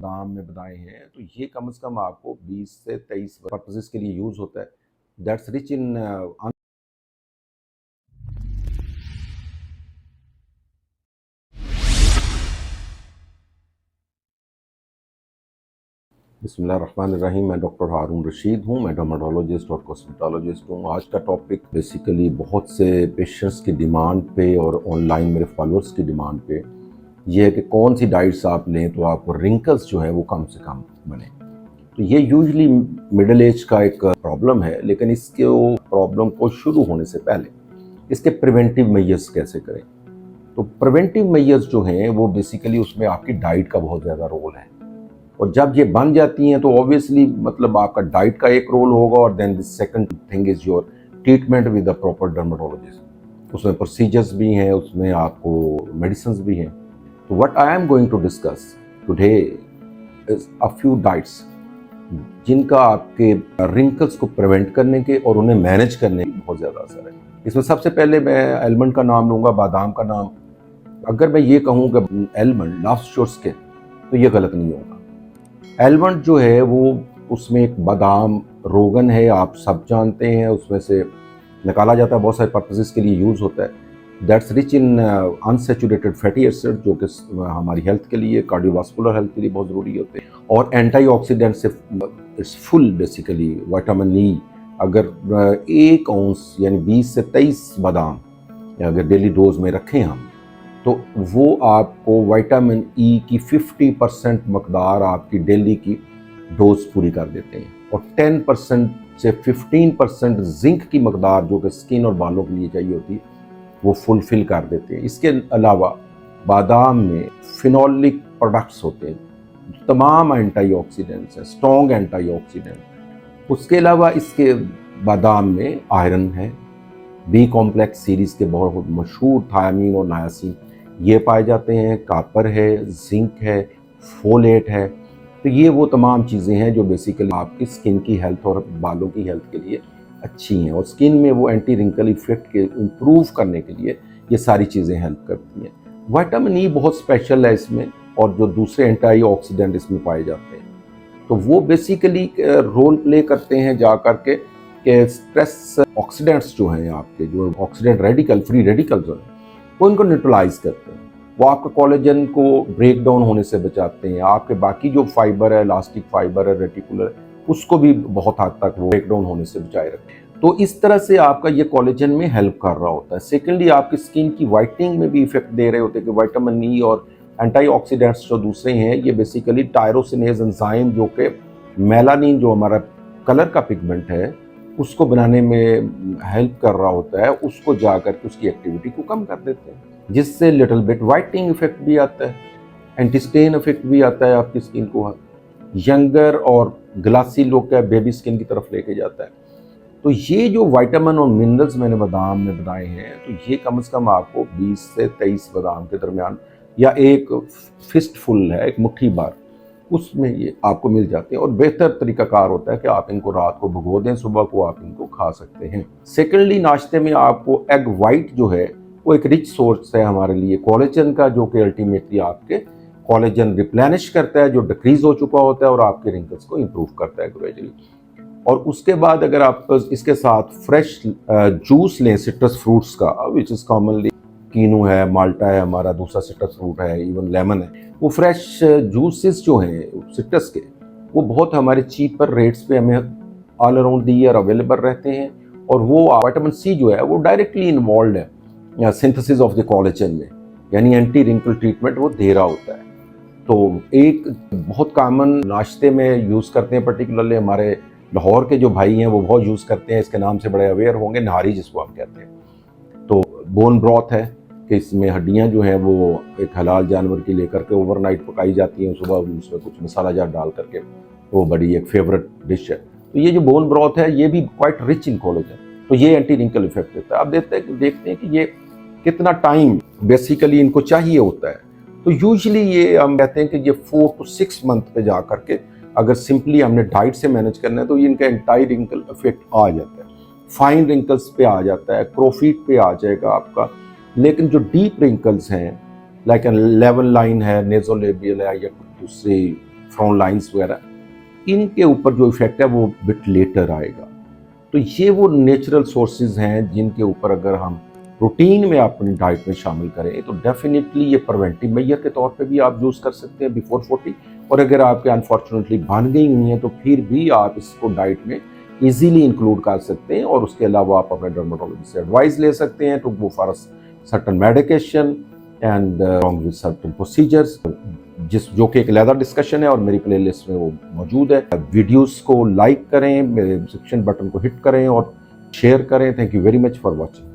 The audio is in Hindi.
दाम में बताए हैं, तो ये कम से कम आपको 20 से 23 पर्पसेस के लिए यूज होता है। दैट्स रिच इन बिस्मिल्लाहिर्रहमानिर्रहीम। मैं डॉक्टर हारून रशीद हूँ। मैं डर्मेटोलॉजिस्ट और कॉस्मेटोलॉजिस्ट हूँ। आज का टॉपिक बेसिकली बहुत से पेशेंट्स की डिमांड पे और ऑनलाइन मेरे फॉलोअर्स की डिमांड पे ये है कि कौन सी डाइट्स आप लें तो आपको रिंकल्स जो है वो कम से कम बने। तो ये यूजली मिडिल एज का एक प्रॉब्लम है, लेकिन इसके प्रॉब्लम को शुरू होने से पहले इसके प्रिवेंटिव मेजर्स कैसे करें। तो प्रिवेंटिव मेजर्स जो हैं वो बेसिकली उसमें आपकी डाइट का बहुत ज़्यादा रोल है, और जब ये बन जाती हैं तो ऑब्वियसली मतलब आपका डाइट का एक रोल होगा, और then the second thing is your treatment with the proper dermatologist. उसमें प्रोसीजर्स भी हैं, उसमें आपको मेडिसिन भी हैं। तो what I am going to discuss today is a few diets जिनका आपके रिंकल्स को प्रिवेंट करने के और उन्हें मैनेज करने की बहुत ज़्यादा असर है। इसमें सबसे पहले मैं एलमंड का नाम लूँगा, बादाम का नाम। अगर मैं ये कहूँ कि एलमंड लव्स योर स्किन, तो ये गलत नहीं होगा। एलमंड जो है वो उसमें एक बादाम रोगन है, आप सब जानते हैं, उसमें से निकाला जाता है, बहुत सारे पर्पसेस के लिए यूज़ होता है। That's rich in unsaturated fatty acid, जो कि हमारी हेल्थ के लिए, कार्डियोवास्कुलर हेल्थ के लिए बहुत ज़रूरी होते हैं। और एंटीऑक्सीडेंट से it's full basically vitamin E. अगर 1 औंस यानी 20 से 23 बादाम अगर डेली डोज में रखें हम, तो वो आपको विटामिन ई की 50% मकदार आपकी डेली की डोज पूरी कर देते हैं, और 10% से 15% जिंक की मकदार जो कि स्किन और बालों के लिए चाहिए होती है वो फुलफिल कर देते हैं। इसके अलावा बादाम में फिनोलिक प्रोडक्ट्स होते हैं, तमाम एंटीऑक्सीडेंट्स हैं, स्ट्रॉन्ग एंटीऑक्सीडेंट। उसके अलावा इसके बादाम में आयरन है, बी कॉम्प्लेक्स सीरीज के बहुत मशहूर थायामीन और नायासीन ये पाए जाते हैं, कापर है, जिंक है, फोलेट है। तो ये वो तमाम चीज़ें हैं जो बेसिकली आपकी स्किन की हेल्थ और बालों की हेल्थ के लिए अच्छी हैं, और स्किन में वो एंटी रिंकल इफेक्ट के इम्प्रूव करने के लिए ये सारी चीज़ें हेल्प करती हैं। विटामिन ई बहुत स्पेशल है इसमें, और जो दूसरे एंटीऑक्सीडेंट इसमें पाए जाते हैं तो वो बेसिकली रोल प्ले करते हैं जा करके कि स्ट्रेस ऑक्सीडेंट्स जो हैं, आपके जो ऑक्सीडेंट रेडिकल फ्री रेडिकल्स हैं, वो इनको न्यूट्रलाइज करते हैं। वो आपके कोलेजन को ब्रेक डाउन होने से बचाते हैं। आपके बाकी जो फाइबर है, इलास्टिक फाइबर है, रेटिकुलर है, उसको भी बहुत हद तक वो ब्रेक डाउन होने से बचाए रखते हैं। तो इस तरह से आपका ये कोलेजन में हेल्प कर रहा होता है। सेकेंडली आपकी स्किन की वाइटनिंग में भी इफेक्ट दे रहे होते हैं कि विटामिन ई और एंटीऑक्सीडेंट्स जो दूसरे हैं ये बेसिकली टायरोसिनेज एंजाइम, जो कि मेलानिन जो हमारा कलर का पिगमेंट है उसको बनाने में हेल्प कर रहा होता है, उसको जाकर के उसकी एक्टिविटी को कम कर देते हैं, जिससे लिटिल बिट वाइटनिंग इफेक्ट भी आता है, एंटी स्टेन इफेक्ट भी आता है, आपकी स्किन को यंगर और ग्लासी लुक है, बेबी स्किन की तरफ लेके जाता है। तो ये जो विटामिन और मिनरल्स मैंने बादाम में बताए हैं, तो ये कम से कम आपको 20 से 23 बादाम के दरमियान, या एक फिस्ट फुल है, एक मुट्ठी भर, उसमें ये आपको मिल जाते हैं। और बेहतर तरीकाकार होता है कि आप इनको रात को भिगो दें, सुबह को आप इनको खा सकते हैं। सेकेंडली नाश्ते में आपको एग वाइट जो है वो एक रिच सोर्स है हमारे लिए कोलेजन का, जो कि अल्टीमेटली आपके कोलेजन रिप्लेनिश करता है जो डिक्रीज हो चुका होता है, और आपके रिंकल्स को इंप्रूव करता है ग्रेजुअली। और उसके बाद अगर आप इसके साथ फ्रेश जूस लें सिट्रस फ्रूट्स का, विच इज़ कॉमनली कीनू है, माल्टा है, हमारा दूसरा सिट्रस फ्रूट है, इवन लेमन है, वो फ्रेश जूसेस जो हैं सिट्रस के, वो बहुत हमारे चीपर रेट्स पे हमें all around the year available रहते हैं। और वो विटामिन सी जो है वो डायरेक्टली इन्वॉल्व है सिंथेसिस ऑफ द कोलेजन में, यानी एंटी रिंकल ट्रीटमेंट वो दे रहा होता है। तो एक बहुत कॉमन नाश्ते में यूज़ करते हैं, पर्टिकुलरली हमारे लाहौर के जो भाई हैं वो बहुत यूज़ करते हैं, इसके नाम से बड़े अवेयर होंगे, नहारी जिसको हम कहते हैं। तो बोन ब्रॉथ है कि इसमें हड्डियां जो हैं वो एक हलाल जानवर की लेकर के ओवरनाइट पकाई जाती हैं, सुबह उसमें कुछ मसाला जार डाल करके, वो बड़ी एक फेवरेट डिश है। तो ये जो बोन ब्रॉथ है ये भी क्वाइट रिच इन कोलेजन, तो ये एंटी रिंकल इफेक्ट देता है। आप देखते हैं कि ये कितना टाइम बेसिकली इनको चाहिए होता है। तो यूजुअली ये हम कहते हैं कि ये 4 to 6 मंथ पे जा करके अगर सिंपली हमने डाइट से मैनेज करना है तो इनका एंटायर रिंकल इफेक्ट आ जाता है, फाइन रिंकल्स पे आ जाता है, क्रोफीट पे आ जाएगा आपका। लेकिन जो डीप रिंकल्स हैं, लाइक लेवल लाइन है, नेजोलेबियल है, या दूसरी फ्रंट लाइंस वगैरह, इनके ऊपर जो इफेक्ट है वो बिट लेटर आएगा। तो ये वो नेचुरल सोर्सेज हैं जिनके ऊपर अगर हम रूटीन में अपनी डाइट में शामिल करें तो डेफिनेटली ये प्रिवेंटिव मेजर के तौर पे भी आप यूज़ कर सकते हैं बिफोर 40। और अगर आपके अनफॉर्चुनेटली बन गई हुई हैं तो फिर भी आप इसको डाइट में इजीली इंक्लूड कर सकते हैं। और उसके अलावा आप अपने डर्मेटोलॉजिस्ट से एडवाइस ले सकते हैं to go for certain medication and along with certain procedures, जो कि एक अलग डिस्कशन है और मेरी प्लेलिस्ट में वो मौजूद है। वीडियोस को लाइक करें, मेरे सब्सक्रिप्शन बटन को हिट करें और शेयर करें। Thank you very much for watching.